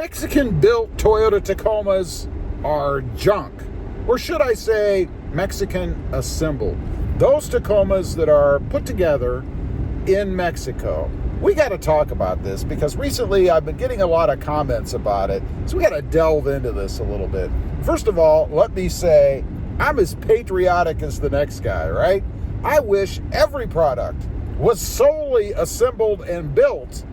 Mexican-built Toyota Tacomas are junk. Or should I say Mexican-assembled. Those Tacomas that are put together in Mexico. We got to talk about this because recently I've been getting a lot of comments about it. So we got to delve into this a little bit. First of all, let me say I'm as patriotic as the next guy, right? I wish every product was solely assembled and built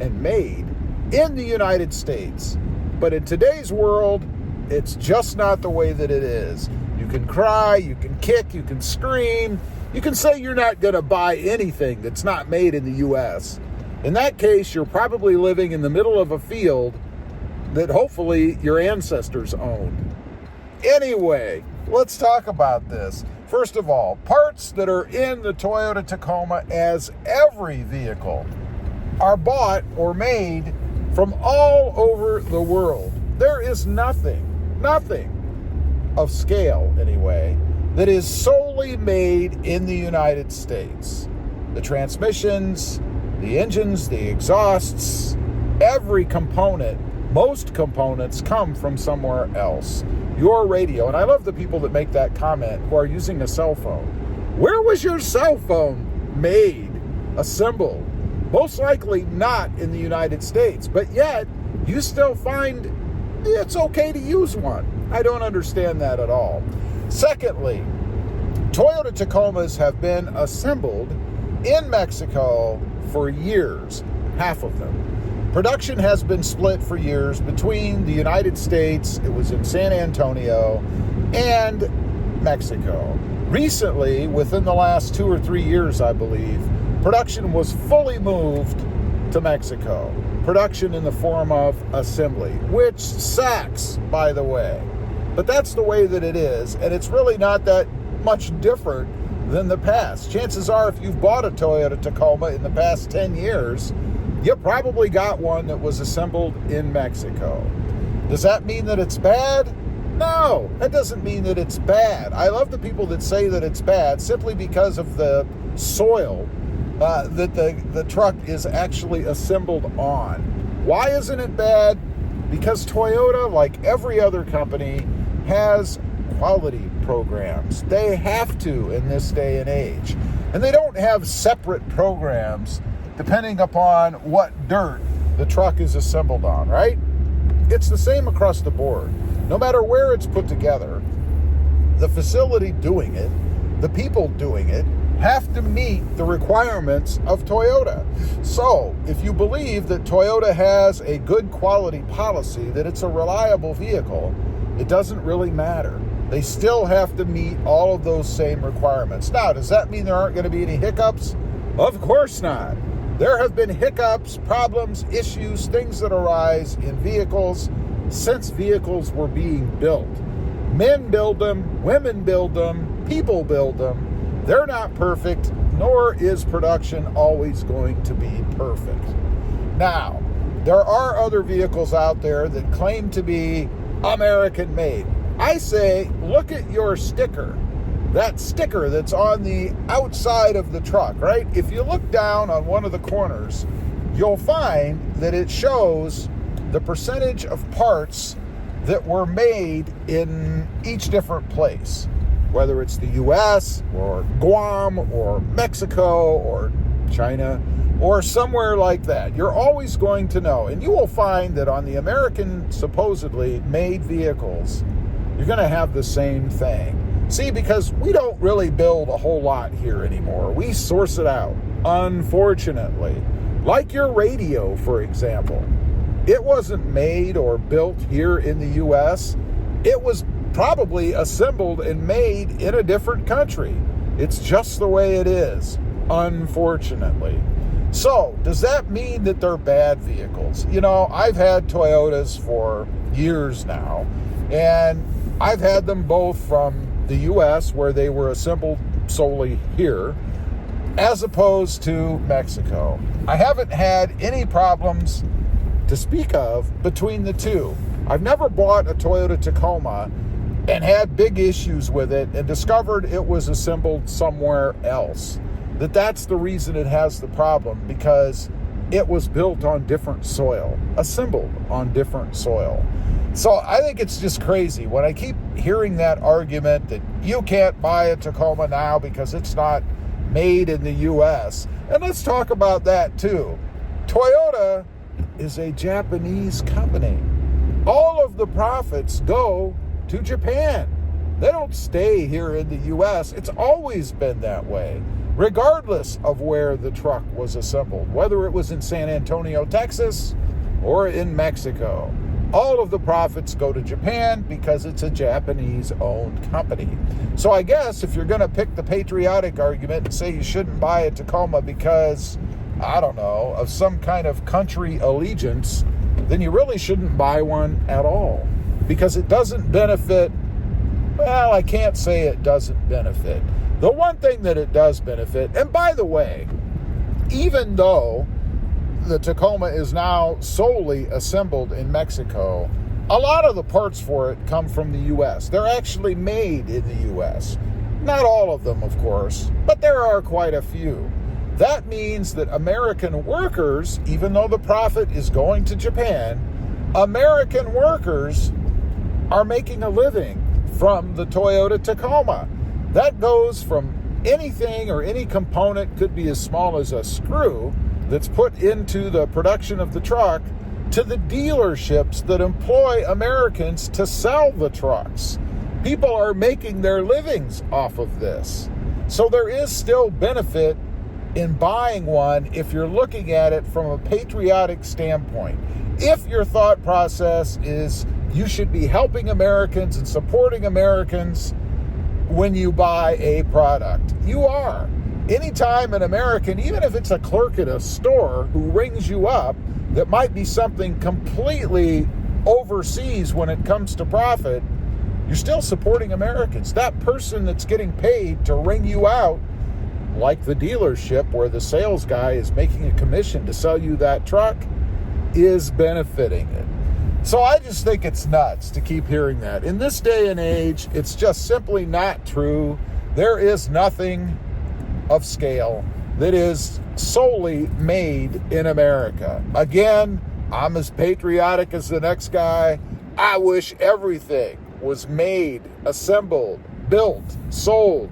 and made in the United States. But in today's world, it's just not the way that it is. You can cry, you can kick, you can scream, you can say you're not going to buy anything that's not made in the U.S. In that case, you're probably living in the middle of a field that hopefully your ancestors owned. Anyway, let's talk about this. First of all, parts that are in the Toyota Tacoma, as every vehicle, are bought or made from all over the world. There is nothing of scale anyway, that is solely made in the United States. The transmissions, the engines, the exhausts, every component, most components come from somewhere else. Your radio, and I love the people that make that comment who are using a cell phone. Where was your cell phone made, assembled? Most likely not in the United States, but yet you still find it's okay to use one. I don't understand that at all. Secondly, Toyota Tacomas have been assembled in Mexico for years, half of them. Production has been split for years between the United States, it was in San Antonio, and Mexico. Recently, within the last 2 or 3 years, I believe, production was fully moved to Mexico. Production in the form of assembly, which sucks, by the way. But that's the way that it is, and it's really not that much different than the past. Chances are, if you've bought a Toyota Tacoma in the past 10 years, you probably got one that was assembled in Mexico. Does that mean that it's bad? No, that doesn't mean that it's bad. I love the people that say that it's bad simply because of the soil that the truck is actually assembled on. Why isn't it bad? Because Toyota, like every other company, has quality programs. They have to in this day and age. And they don't have separate programs depending upon what dirt the truck is assembled on, right? It's the same across the board. No matter where it's put together, the facility doing it, the people doing it, have to meet the requirements of Toyota. So, if you believe that Toyota has a good quality policy, that it's a reliable vehicle, it doesn't really matter. They still have to meet all of those same requirements. Now, does that mean there aren't going to be any hiccups? Of course not. There have been hiccups, problems, issues, things that arise in vehicles since vehicles were being built. Men build them, women build them, people build them. They're not perfect, nor is production always going to be perfect. Now, there are other vehicles out there that claim to be American-made. I say, look at your sticker. That sticker that's on the outside of the truck, right? If you look down on one of the corners, you'll find that it shows the percentage of parts that were made in each different place, whether it's the U.S. or Guam or Mexico or China or somewhere like that. You're always going to know, and you will find that on the American supposedly made vehicles, you're going to have the same thing. See, because we don't really build a whole lot here anymore. We source it out, unfortunately. Like your radio, for example. It wasn't made or built here in the U.S. It was probably assembled and made in a different country. It's just the way it is, unfortunately. So, does that mean that they're bad vehicles? You know, I've had Toyotas for years now, and I've had them both from the U.S., where they were assembled solely here, as opposed to Mexico. I haven't had any problems to speak of between the two. I've never bought a Toyota Tacoma and had big issues with it and discovered it was assembled somewhere else. That's the reason it has the problem, because it was built on different soil, assembled on different soil. So I think it's just crazy when I keep hearing that argument that you can't buy a Tacoma now because it's not made in the U.S. And let's talk about that too. Toyota is a Japanese company. All of the profits go to Japan. They don't stay here in the U.S. It's always been that way, regardless of where the truck was assembled, whether it was in San Antonio, Texas, or in Mexico. All of the profits go to Japan because it's a Japanese-owned company. So I guess if you're going to pick the patriotic argument and say you shouldn't buy a Tacoma because, I don't know, of some kind of country allegiance, then you really shouldn't buy one at all because it doesn't benefit. Well, I can't say it doesn't benefit. The one thing that it does benefit, and by the way, even though the Tacoma is now solely assembled in Mexico, a lot of the parts for it come from the U.S. They're actually made in the U.S. Not all of them, of course, but there are quite a few. That means that American workers, even though the profit is going to Japan, American workers are making a living from the Toyota Tacoma. That goes from anything or any component, could be as small as a screw, that's put into the production of the truck, to the dealerships that employ Americans to sell the trucks. People are making their livings off of this. So there is still benefit in buying one if you're looking at it from a patriotic standpoint. If your thought process is you should be helping Americans and supporting Americans when you buy a product, you are. Anytime an American, even if it's a clerk at a store who rings you up, that might be something completely overseas when it comes to profit, you're still supporting Americans. That person that's getting paid to ring you out, like the dealership where the sales guy is making a commission to sell you that truck, is benefiting it. So I just think it's nuts to keep hearing that. In this day and age, it's just simply not true. There is nothing of scale that is solely made in America. Again, I'm as patriotic as the next guy. I wish everything was made, assembled, built, sold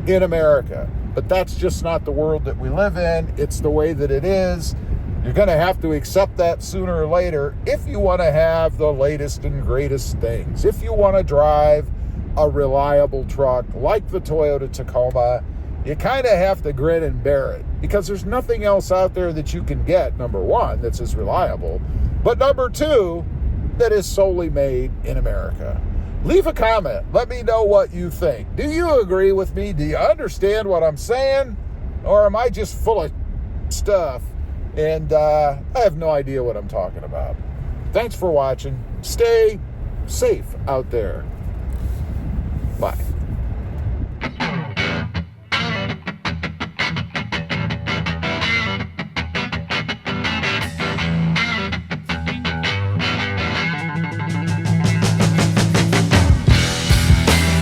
in America. But that's just not the world that we live in. It's the way that it is. You're going to have to accept that sooner or later if you want to have the latest and greatest things. If you want to drive a reliable truck like the Toyota Tacoma, you kind of have to grin and bear it because there's nothing else out there that you can get, number one, that's as reliable, but number two, that is solely made in America. Leave a comment. Let me know what you think. Do you agree with me? Do you understand what I'm saying? Or am I just full of stuff? And I have no idea what I'm talking about. Thanks for watching. Stay safe out there. Bye.